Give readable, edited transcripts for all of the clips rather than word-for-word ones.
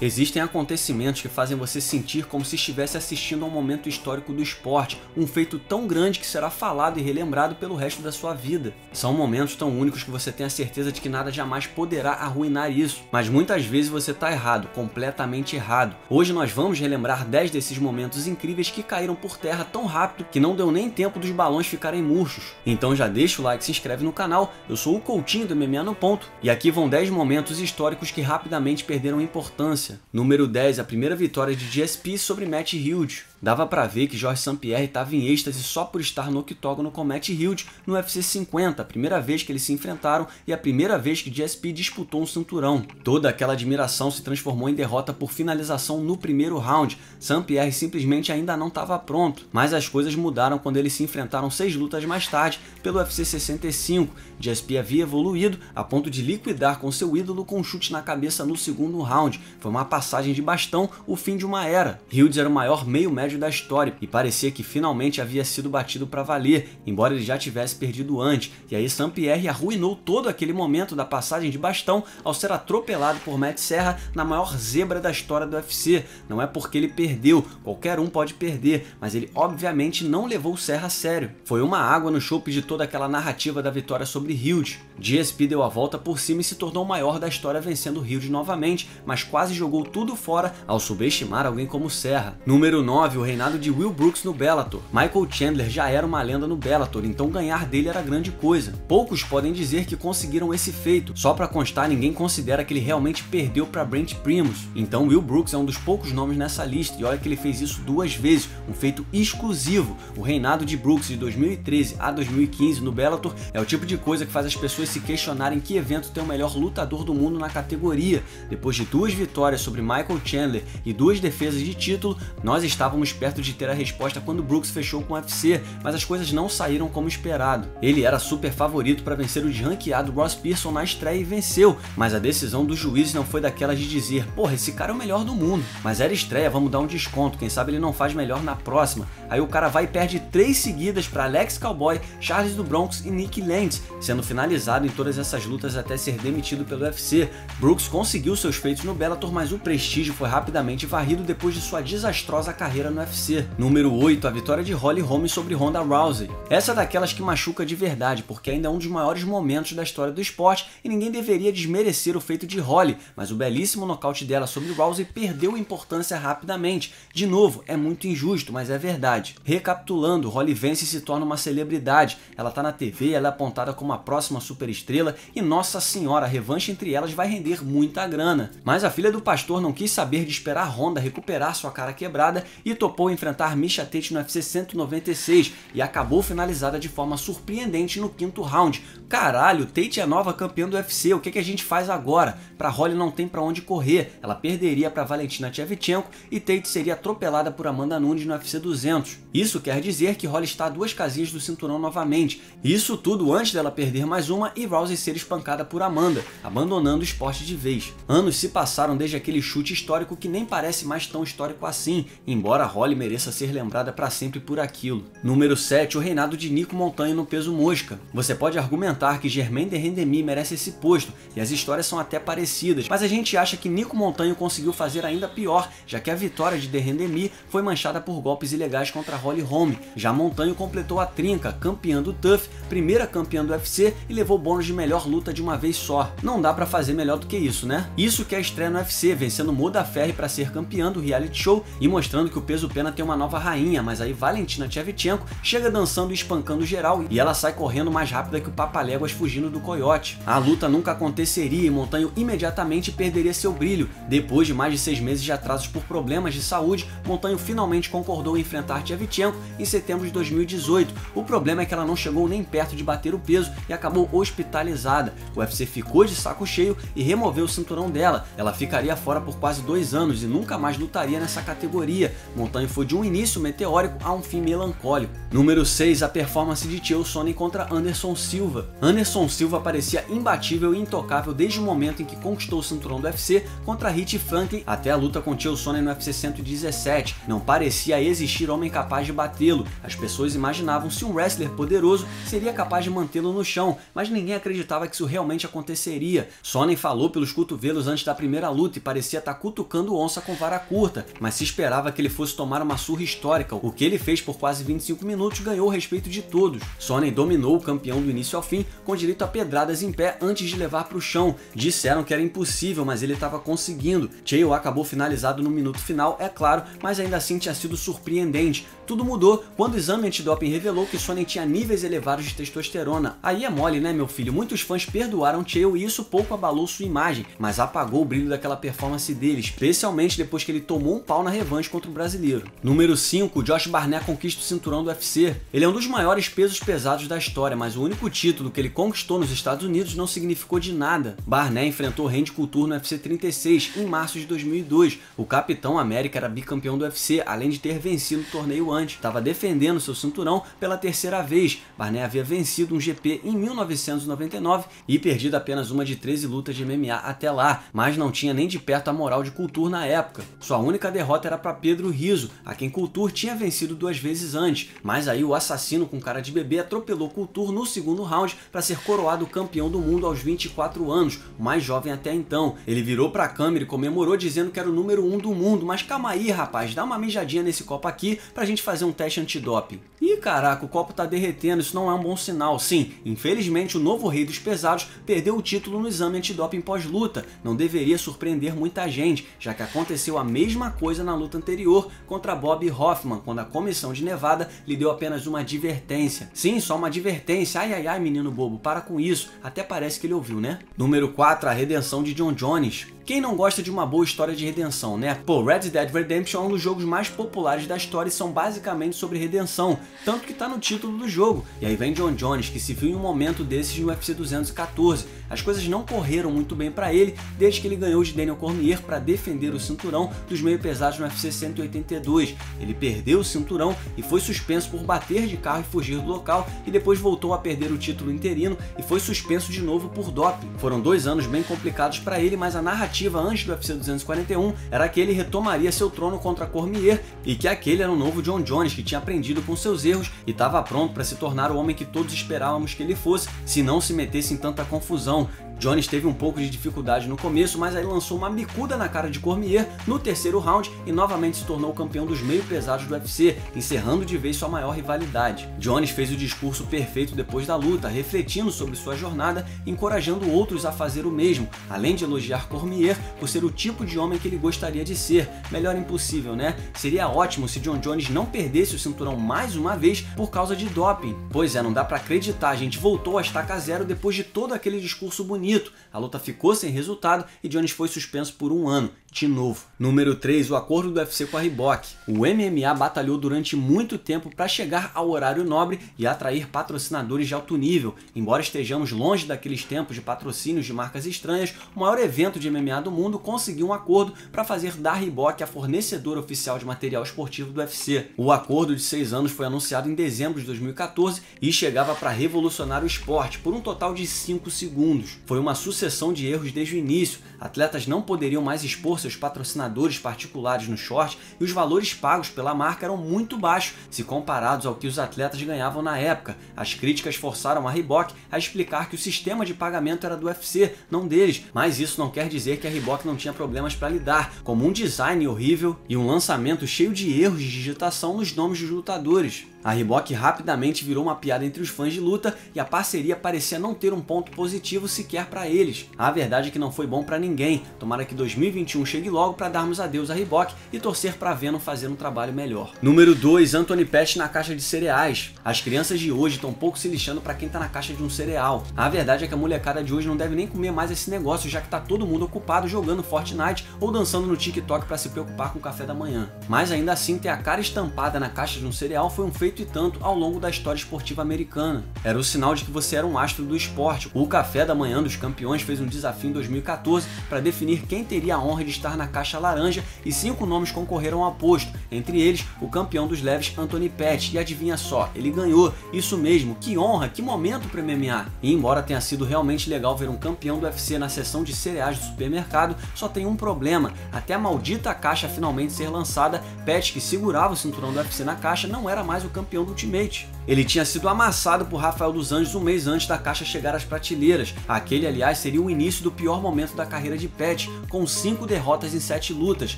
Existem acontecimentos que fazem você sentir como se estivesse assistindo a um momento histórico do esporte, um feito tão grande que será falado e relembrado pelo resto da sua vida. São momentos tão únicos que você tem a certeza de que nada jamais poderá arruinar isso, mas muitas vezes você está errado, completamente errado. Hoje nós vamos relembrar 10 desses momentos incríveis que caíram por terra tão rápido que não deu nem tempo dos balões ficarem murchos. Então já deixa o like e se inscreve no canal, eu sou o Coutinho do MMA no Ponto, e aqui vão 10 momentos históricos que rapidamente perderam importância. Número 10, a primeira vitória de GSP sobre Matt Hughes. Dava pra ver que Georges St-Pierre estava em êxtase só por estar no octógono com Matt Hughes no UFC 50, a primeira vez que eles se enfrentaram e a primeira vez que GSP disputou um cinturão. Toda aquela admiração se transformou em derrota por finalização no primeiro round. St-Pierre simplesmente ainda não estava pronto, mas as coisas mudaram quando eles se enfrentaram 6 lutas mais tarde pelo UFC 65. GSP havia evoluído a ponto de liquidar com seu ídolo com um chute na cabeça no segundo round. Foi uma passagem de bastão, o fim de uma era. Hughes era o maior meio-médio da história e parecia que finalmente havia sido batido para valer, embora ele já tivesse perdido antes. E aí St-Pierre arruinou todo aquele momento da passagem de bastão ao ser atropelado por Matt Serra na maior zebra da história do UFC. Não é porque ele perdeu, qualquer um pode perder, mas ele obviamente não levou o Serra a sério. Foi uma água no chope de toda aquela narrativa da vitória sobre Hughes. GSP deu a volta por cima e se tornou o maior da história vencendo Hughes novamente, mas quase jogou tudo fora ao subestimar alguém como Serra. Número 9, o reinado de Will Brooks no Bellator. Michael Chandler já era uma lenda no Bellator, então ganhar dele era grande coisa. Poucos podem dizer que conseguiram esse feito. Só pra constar, ninguém considera que ele realmente perdeu para Brent Primus. Então Will Brooks é um dos poucos nomes nessa lista, e olha que ele fez isso 2 vezes, um feito exclusivo. O reinado de Brooks de 2013 a 2015 no Bellator é o tipo de coisa que faz as pessoas se questionarem que evento tem o melhor lutador do mundo na categoria. Depois de 2 vitórias sobre Michael Chandler e 2 defesas de título, nós estávamos perto de ter a resposta quando Brooks fechou com o UFC, mas as coisas não saíram como esperado. Ele era super favorito para vencer o desranqueado Ross Pearson na estreia e venceu, mas a decisão dos juízes não foi daquelas de dizer, porra, esse cara é o melhor do mundo. Mas era estreia, vamos dar um desconto, quem sabe ele não faz melhor na próxima. Aí o cara vai e perde 3 seguidas para Alex Cowboy, Charles do Bronx e Nick Lentz, sendo finalizado em todas essas lutas até ser demitido pelo UFC. Brooks conseguiu seus feitos no Bellator, mas o prestígio foi rapidamente varrido depois de sua desastrosa carreira no UFC. Número 8, a vitória de Holly Holm sobre Ronda Rousey. Essa é daquelas que machuca de verdade, porque ainda é um dos maiores momentos da história do esporte e ninguém deveria desmerecer o feito de Holly, mas o belíssimo nocaute dela sobre Rousey perdeu importância rapidamente. De novo, é muito injusto, mas é verdade. Recapitulando, Holly vence e se torna uma celebridade. Ela tá na TV, ela é apontada como a próxima superestrela e nossa senhora, a revanche entre elas vai render muita grana. Mas a filha do pastor não quis saber de esperar Ronda recuperar sua cara quebrada e topou enfrentar Miesha Tate no UFC 196 e acabou finalizada de forma surpreendente no 5º round. Caralho, Tate é a nova campeã do UFC, o que a gente faz agora? Pra Holly não tem pra onde correr, ela perderia pra Valentina Shevchenko e Tate seria atropelada por Amanda Nunes no UFC 200. Isso quer dizer que Holly está a 2 casinhas do cinturão novamente. Isso tudo antes dela perder mais uma e Rousey ser espancada por Amanda, abandonando o esporte de vez. Anos se passaram desde aquele chute histórico que nem parece mais tão histórico assim, embora Holly mereça ser lembrada para sempre por aquilo. Número 7, o reinado de Nico Montanho no peso mosca. Você pode argumentar que Germaine de Randamie merece esse posto, e as histórias são até parecidas, mas a gente acha que Nico Montanho conseguiu fazer ainda pior, já que a vitória de Randamie foi manchada por golpes ilegais contra Holly Holm. Já Montanho completou a trinca, campeã do TUF, primeira campeã do UFC e levou bônus de melhor luta de uma vez só. Não dá pra fazer melhor do que isso, né? Isso que é a estreia no UFC, vencendo Modafferi para ser campeã do reality show e mostrando que o peso pena tem uma nova rainha, mas aí Valentina Shevchenko chega dançando e espancando geral e ela sai correndo mais rápida que o Papaléguas fugindo do coiote. A luta nunca aconteceria e Montanho imediatamente perderia seu brilho. Depois de mais de 6 meses de atrasos por problemas de saúde, Montanho finalmente concordou em enfrentar Shevchenko em setembro de 2018. O problema é que ela não chegou nem perto de bater o peso e acabou hospitalizada. O UFC ficou de saco cheio e removeu o cinturão dela. Ela ficaria fora por quase 2 anos e nunca mais lutaria nessa categoria. Montagne foi de um início meteórico a um fim melancólico. Número 6, a performance de Chael Sonnen contra Anderson Silva. Anderson Silva parecia imbatível e intocável desde o momento em que conquistou o cinturão do UFC contra Rich Franklin até a luta com Chael Sonnen no UFC 117. Não parecia existir homem capaz de batê-lo. As pessoas imaginavam se um wrestler poderoso seria capaz de mantê-lo no chão, mas ninguém acreditava que isso realmente aconteceria. Sonnen falou pelos cotovelos antes da primeira luta e parecia estar cutucando onça com vara curta, mas se esperava que ele fosse tomar uma surra histórica. O que ele fez por quase 25 minutos ganhou o respeito de todos. Sonnen dominou o campeão do início ao fim, com direito a pedradas em pé antes de levar para o chão. Disseram que era impossível, mas ele estava conseguindo. Chael acabou finalizado no minuto final, é claro, mas ainda assim tinha sido surpreendente. Tudo mudou quando o exame antidoping revelou que Sonnen tinha níveis elevados de testosterona. Aí é mole, né, meu filho? Muitos fãs perdoaram Chael e isso pouco abalou sua imagem, mas apagou o brilho daquela performance dele, especialmente depois que ele tomou um pau na revanche contra o brasileiro. Número 5, Josh Barnett conquista o cinturão do UFC. Ele é um dos maiores pesos pesados da história, mas o único título que ele conquistou nos Estados Unidos não significou de nada. Barnett enfrentou Randy Couture no UFC 36 em março de 2002. O Capitão América era bicampeão do UFC, além de ter vencido o torneio antes. Estava defendendo seu cinturão pela terceira vez. Barnett havia vencido um GP em 1999 e perdido apenas uma de 13 lutas de MMA até lá, mas não tinha nem de perto a moral de Couture na época. Sua única derrota era para Pedro Rizzo, a quem Couture tinha vencido 2 vezes antes, mas aí o assassino com cara de bebê atropelou Couture no segundo round para ser coroado campeão do mundo aos 24 anos, o mais jovem até então. Ele virou para a câmera e comemorou dizendo que era o número 1 do mundo, mas calma aí, rapaz, dá uma mijadinha nesse copo aqui pra gente fazer um teste antidoping. Ih, caraca, o copo tá derretendo, isso não é um bom sinal. Sim, infelizmente o novo rei dos pesados perdeu o título no exame antidoping pós-luta. Não deveria surpreender muita gente, já que aconteceu a mesma coisa na luta anterior contra Bob Hoffman, quando a comissão de Nevada lhe deu apenas uma advertência. Sim, só uma advertência. Ai, ai, ai, menino bobo, para com isso. Até parece que ele ouviu, né? Número 4, a redenção de Jon Jones. Quem não gosta de uma boa história de redenção, né? Pô, Red Dead Redemption é um dos jogos mais populares da história e são basicamente sobre redenção, tanto que tá no título do jogo. E aí vem Jon Jones, que se viu em um momento desses no UFC 214. As coisas não correram muito bem para ele desde que ele ganhou de Daniel Cormier para defender o cinturão dos meio pesados no UFC 182. Ele perdeu o cinturão e foi suspenso por bater de carro e fugir do local, e depois voltou a perder o título interino e foi suspenso de novo por doping. Foram 2 anos bem complicados para ele, mas a narrativa antes do UFC 241 era que ele retomaria seu trono contra Cormier e que aquele era um novo Jon Jones que tinha aprendido com seus erros e estava pronto para se tornar o homem que todos esperávamos que ele fosse, se não se metesse em tanta confusão. Jones teve um pouco de dificuldade no começo, mas aí lançou uma bicuda na cara de Cormier no terceiro round e novamente se tornou campeão dos meio pesados do UFC, encerrando de vez sua maior rivalidade. Jones fez o discurso perfeito depois da luta, refletindo sobre sua jornada e encorajando outros a fazer o mesmo, além de elogiar Cormier por ser o tipo de homem que ele gostaria de ser. Melhor impossível, né? Seria ótimo se Jon Jones não perdesse o cinturão mais uma vez por causa de doping. Pois é, não dá pra acreditar, a gente voltou a estaca zero depois de todo aquele discurso bonito. A luta ficou sem resultado e Jones foi suspenso por 1 ano. De novo. Número 3, o acordo do UFC com a Reebok. O MMA batalhou durante muito tempo para chegar ao horário nobre e atrair patrocinadores de alto nível. Embora estejamos longe daqueles tempos de patrocínios de marcas estranhas, o maior evento de MMA do mundo conseguiu um acordo para fazer da Reebok a fornecedora oficial de material esportivo do UFC. O acordo de 6 anos foi anunciado em dezembro de 2014 e chegava para revolucionar o esporte por um total de 5 segundos. Foi uma sucessão de erros desde o início. Atletas não poderiam mais expor seus patrocinadores particulares no short e os valores pagos pela marca eram muito baixos se comparados ao que os atletas ganhavam na época. As críticas forçaram a Reebok a explicar que o sistema de pagamento era do UFC, não deles, mas isso não quer dizer que a Reebok não tinha problemas para lidar, como um design horrível e um lançamento cheio de erros de digitação nos nomes dos lutadores. A Reebok rapidamente virou uma piada entre os fãs de luta e a parceria parecia não ter um ponto positivo sequer para eles. A verdade é que não foi bom para ninguém. Tomara que 2021 chegue logo para darmos adeus à Reebok e torcer para Venom fazer um trabalho melhor. Número 2, Anthony Pettis na caixa de cereais. As crianças de hoje estão pouco se lixando para quem tá na caixa de um cereal. A verdade é que a molecada de hoje não deve nem comer mais esse negócio, já que tá todo mundo ocupado ocupado jogando Fortnite ou dançando no TikTok para se preocupar com o café da manhã. Mas ainda assim, ter a cara estampada na caixa de um cereal foi um feito e tanto ao longo da história esportiva americana. Era o sinal de que você era um astro do esporte. O café da manhã dos campeões fez um desafio em 2014 para definir quem teria a honra de estar na caixa laranja e 5 nomes concorreram ao posto, entre eles o campeão dos leves Anthony Pettis, e adivinha só, ele ganhou. Isso mesmo, que honra, que momento para MMA. E embora tenha sido realmente legal ver um campeão do UFC na seção de cereais do supermercado, só tem um problema: até a maldita caixa finalmente ser lançada, Pettis, que segurava o cinturão do UFC na caixa, não era mais o campeão do Ultimate. Ele tinha sido amassado por Rafael dos Anjos um mês antes da caixa chegar às prateleiras. Aquele, aliás, seria o início do pior momento da carreira de Pettis, com 5 derrotas em 7 lutas.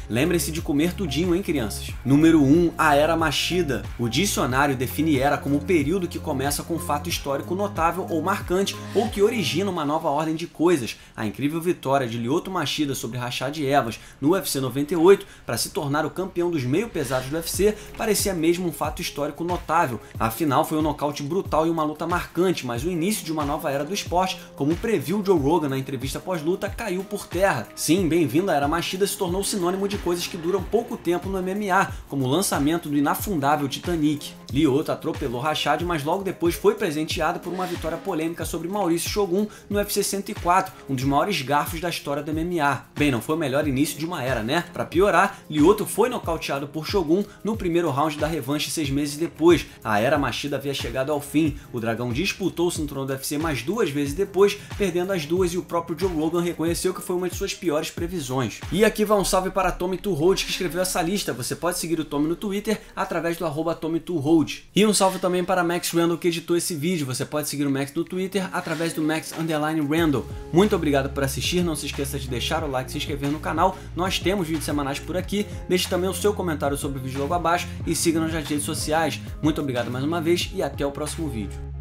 Lembrem-se de comer tudinho, hein, crianças? Número 1. A Era Machida. O dicionário define era como o período que começa com um fato histórico notável ou marcante, ou que origina uma nova ordem de coisas. A incrível vitória de Lyoto Machida sobre Rashad Evans no UFC 98 para se tornar o campeão dos meio pesados do UFC parecia mesmo um fato histórico notável. Afinal, foi um nocaute brutal e uma luta marcante, mas o início de uma nova era do esporte, como previu Joe Rogan na entrevista pós-luta, caiu por terra. Sim, bem-vindo à Era Machida se tornou sinônimo de coisas que duram pouco tempo no MMA, como o lançamento do inafundável Titanic. Lyoto atropelou Rashad, mas logo depois foi presenteado por uma vitória polêmica sobre Mauricio Shogun no UFC 104, um dos maiores garfos da história do MMA. Bem, não foi o melhor início de uma era, né? Pra piorar, Lyoto foi nocauteado por Shogun no primeiro round da revanche 6 meses depois. A Era Machida havia chegado ao fim. O dragão disputou o cinturão do UFC mais 2 vezes depois, perdendo as duas, e o próprio Joe Rogan reconheceu que foi uma de suas piores previsões. E aqui vai um salve para Tommy Two Holds, que escreveu essa lista. Você pode seguir o Tommy no Twitter através do @Tommy2Hold. E um salve também para Max Randall, que editou esse vídeo. Você pode seguir o Max no Twitter através do Max_Randall. Muito obrigado por assistir. Não se esqueça de deixar o like e se inscrever no canal. Nós temos vídeos semanais por aqui. Deixe também o seu comentário sobre o vídeo logo abaixo e siga-nos nas redes sociais. Muito obrigado mais uma vez e até o próximo vídeo.